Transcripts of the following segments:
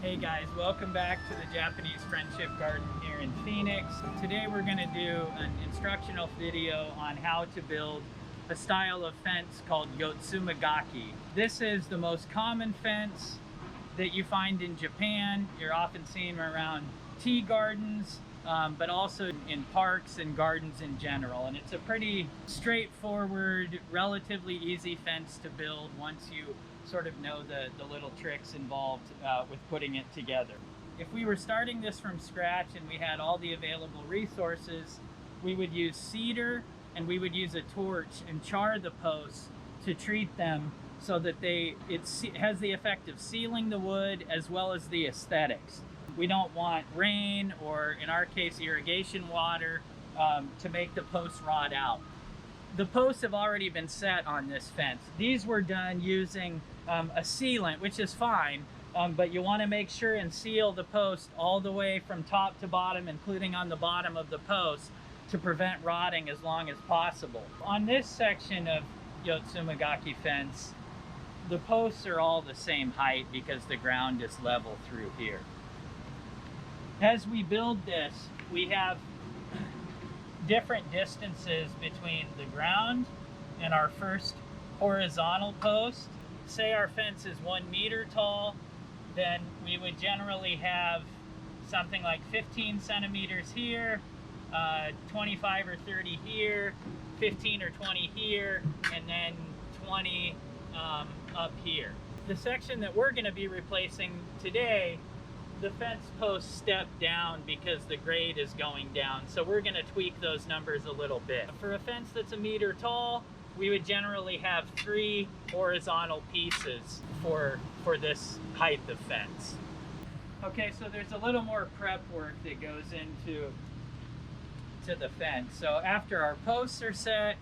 Hey guys, welcome back to the Japanese Friendship Garden here in Phoenix. Today we're going to do an instructional video on how to build a style of fence called Yotsume Gaki. This is the most common fence that you find in Japan. You're often seeing around tea gardens, but also in parks and gardens in general. And it's a pretty straightforward, relatively easy fence to build once you sort of know the little tricks involved with putting it together. If we were starting this from scratch and we had all the available resources, we would use cedar and we would use a torch and char the posts to treat them so that it has the effect of sealing the wood as well as the aesthetics. We don't want rain or, in our case, irrigation water to make the posts rot out. The posts have already been set on this fence. These were done using a sealant, which is fine, but you want to make sure and seal the post all the way from top to bottom, including on the bottom of the post, to prevent rotting as long as possible. On this section of Yotsumegaki fence, the posts are all the same height because the ground is level through here. As we build this, we have different distances between the ground and our first horizontal post. Say our fence is 1 meter tall, then we would generally have something like 15 centimeters here, 25 or 30 here, 15 or 20 here, and then 20 up here. The section that we're going to be replacing today, the fence posts step down because the grade is going down, so we're going to tweak those numbers a little bit. For a fence that's 1 meter tall, we would generally have 3 horizontal pieces for this height of fence. Okay, so there's a little more prep work that goes into the fence. So after our posts are set,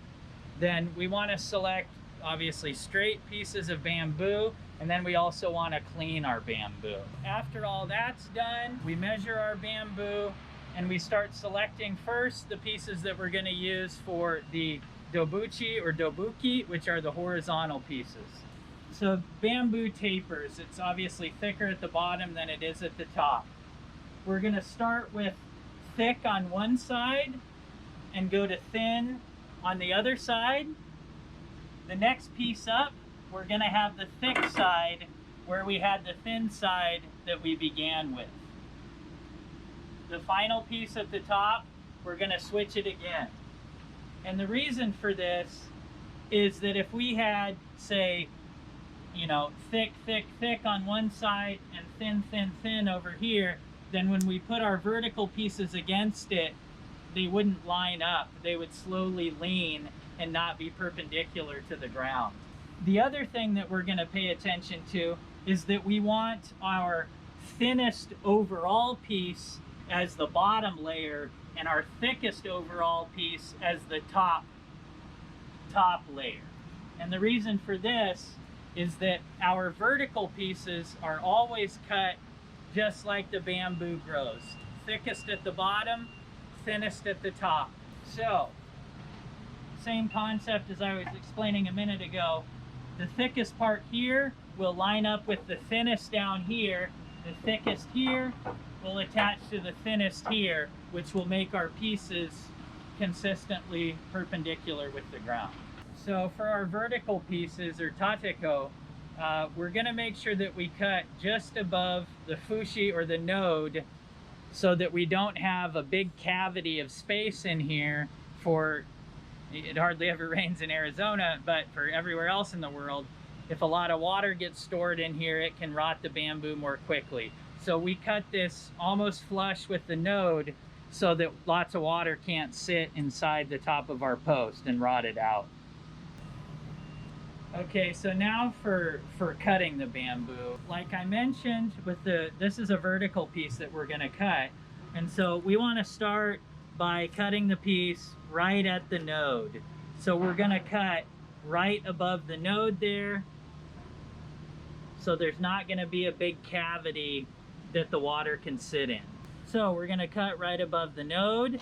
then we want to select obviously straight pieces of bamboo, and then we also want to clean our bamboo. After all that's done, we measure our bamboo and we start selecting first the pieces that we're going to use for the dobuchi or dobuki, which are the horizontal pieces. So bamboo tapers. It's obviously thicker at the bottom than it is at the top. We're going to start with thick on one side and go to thin on the other side. The next piece up, we're going to have the thick side where we had the thin side that we began with. The final piece at the top, we're going to switch it again. And the reason for this is that if we had, say, thick, thick, thick on one side and thin, thin, thin over here, then when we put our vertical pieces against it, they wouldn't line up. They would slowly lean and not be perpendicular to the ground. The other thing that we're going to pay attention to is that we want our thinnest overall piece as the bottom layer and our thickest overall piece as the top layer. And the reason for this is that our vertical pieces are always cut just like the bamboo grows. Thickest at the bottom, thinnest at the top. So, same concept as I was explaining a minute ago. The thickest part here will line up with the thinnest down here. The thickest here will attach to the thinnest here, which will make our pieces consistently perpendicular with the ground. So for our vertical pieces, or tateko, we're going to make sure that we cut just above the fushi or the node so that we don't have a big cavity of space in here for, it hardly ever rains in Arizona, but for everywhere else in the world, if a lot of water gets stored in here, it can rot the bamboo more quickly. So we cut this almost flush with the node so that lots of water can't sit inside the top of our post and rot it out. Okay, so now for cutting the bamboo. Like I mentioned, this is a vertical piece that we're going to cut. And so we want to start by cutting the piece right at the node. So we're going to cut right above the node there, so there's not going to be a big cavity that the water can sit in. So we're going to cut right above the node.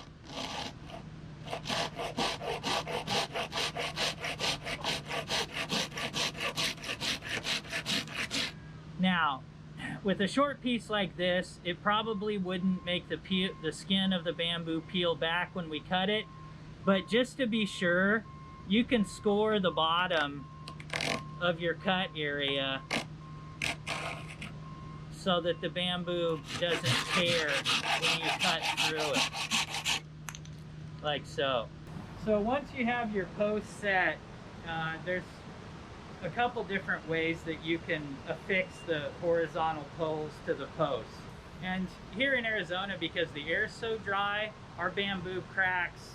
Now, with a short piece like this, it probably wouldn't make the skin of the bamboo peel back when we cut it. But just to be sure, you can score the bottom of your cut area so that the bamboo doesn't tear when you cut through it, like so. So once you have your post set, there's a couple different ways that you can affix the horizontal poles to the post. And here in Arizona, because the air is so dry, our bamboo cracks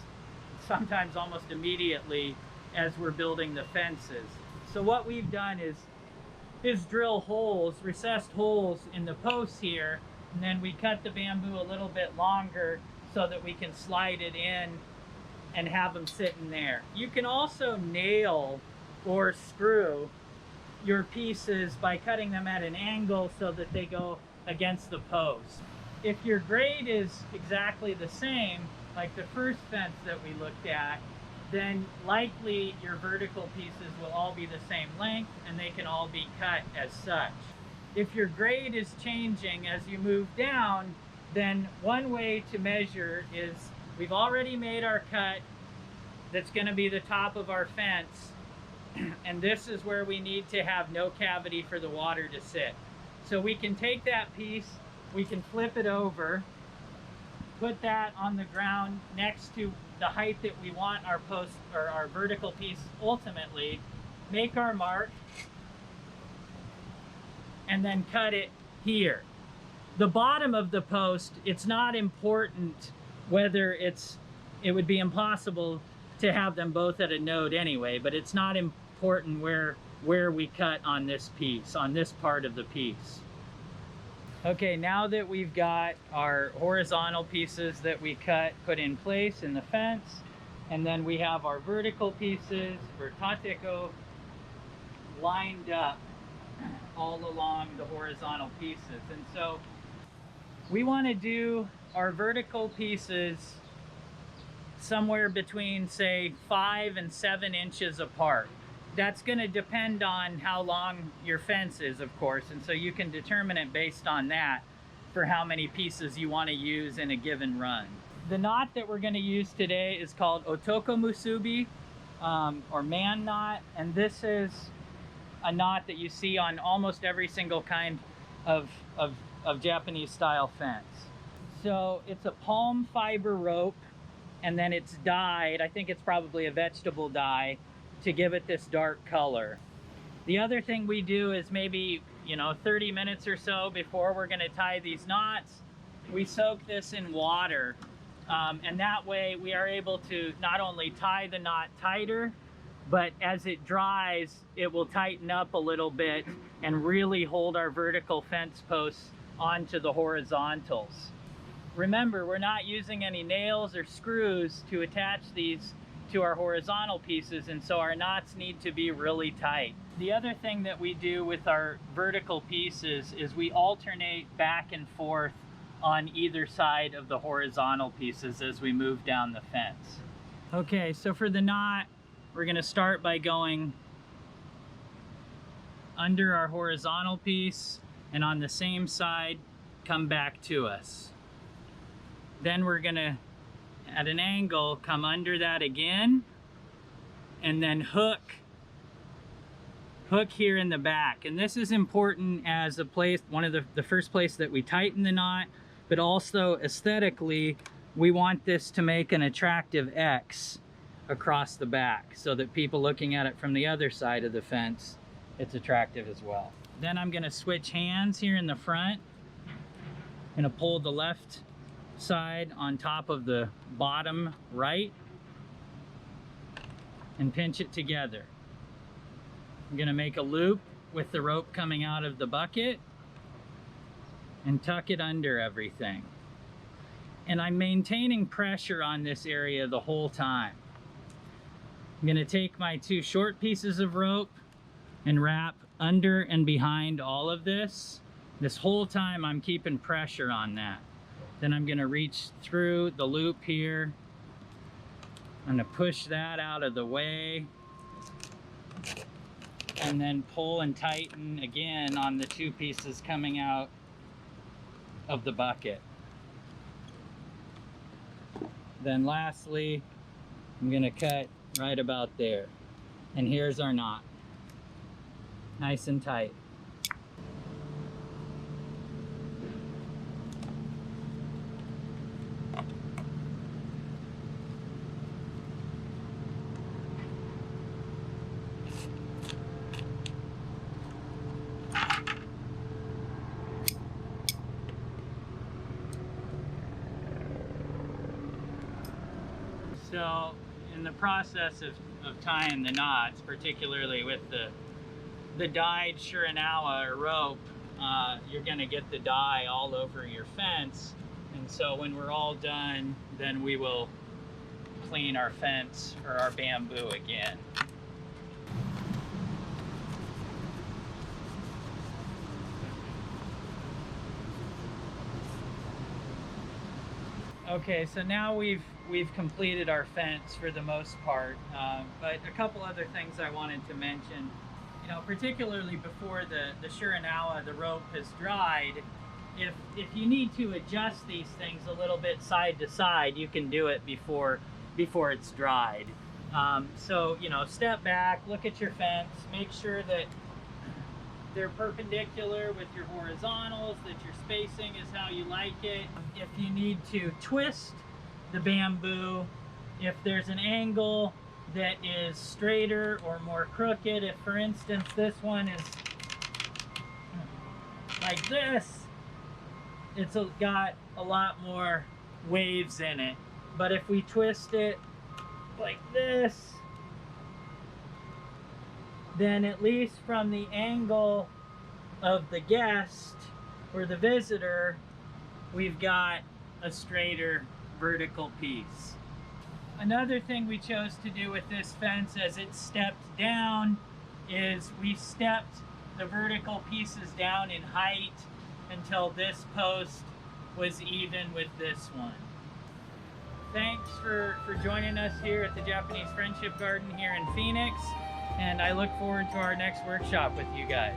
sometimes almost immediately as we're building the fences. So what we've done is drill holes, recessed holes in the posts here, and then we cut the bamboo a little bit longer so that we can slide it in and have them sitting there. You can also nail or screw your pieces by cutting them at an angle so that they go against the post. If your grade is exactly the same, like the first fence that we looked at, then likely your vertical pieces will all be the same length and they can all be cut as such. If your grade is changing as you move down, then one way to measure is we've already made our cut that's going to be the top of our fence, and this is where we need to have no cavity for the water to sit. So we can take that piece, we can flip it over, put that on the ground next to the height that we want our post or our vertical piece ultimately, make our mark, and then cut it here. The bottom of the post, it's not important whether it would be impossible to have them both at a node anyway, but it's not important where we cut on this piece, on this part of the piece. Okay, now that we've got our horizontal pieces that we cut put in place in the fence, and then we have our vertical pieces for tateko lined up all along the horizontal pieces. And so we want to do our vertical pieces somewhere between, say, 5 and 7 inches apart. That's going to depend on how long your fence is, of course, and so you can determine it based on that for how many pieces you want to use in a given run. The knot that we're going to use today is called otoko musubi, or man knot, and this is a knot that you see on almost every single kind of Japanese style fence. So it's a palm fiber rope, and then it's dyed, I think it's probably a vegetable dye, to give it this dark color. The other thing we do is maybe, 30 minutes or so before we're going to tie these knots, we soak this in water, and that way we are able to not only tie the knot tighter, but as it dries, it will tighten up a little bit and really hold our vertical fence posts onto the horizontals. Remember, we're not using any nails or screws to attach these to our horizontal pieces, and so our knots need to be really tight. The other thing that we do with our vertical pieces is we alternate back and forth on either side of the horizontal pieces as we move down the fence. Okay, so for the knot, we're going to start by going under our horizontal piece, and on the same side come back to us. Then we're going to, at an angle, come under that again, and then hook here in the back. And this is important as a place, one of the first place that we tighten the knot, but also aesthetically, we want this to make an attractive X across the back so that people looking at it from the other side of the fence, it's attractive as well. Then I'm going to switch hands here in the front. I'm going to pull the left side on top of the bottom right and pinch it together. I'm going to make a loop with the rope coming out of the bucket and tuck it under everything. And I'm maintaining pressure on this area the whole time. I'm going to take my 2 short pieces of rope and wrap under and behind all of this. This whole time I'm keeping pressure on that. Then I'm going to reach through the loop here. I'm going to push that out of the way. And then pull and tighten again on the 2 pieces coming out of the bucket. Then lastly, I'm gonna cut right about there. And here's our knot. Nice and tight. So in the process of tying the knots, particularly with the dyed Shiranawa or rope, you're gonna get the dye all over your fence. And so when we're all done, then we will clean our fence or our bamboo again. Okay, so now we've completed our fence for the most part, but a couple other things I wanted to mention. You know, particularly before the Shiranawa, the rope has dried, if you need to adjust these things a little bit side to side, you can do it before it's dried. So, you know, step back, look at your fence, make sure that they're perpendicular with your horizontals, that your spacing is how you like it. If you need to twist the bamboo, if there's an angle that is straighter or more crooked, if for instance this one is like this, it's got a lot more waves in it. But if we twist it like this, then at least from the angle of the guest or the visitor, we've got a straighter vertical piece. Another thing we chose to do with this fence as it stepped down is we stepped the vertical pieces down in height until this post was even with this one. Thanks for joining us here at the Japanese Friendship Garden here in Phoenix, and I look forward to our next workshop with you guys.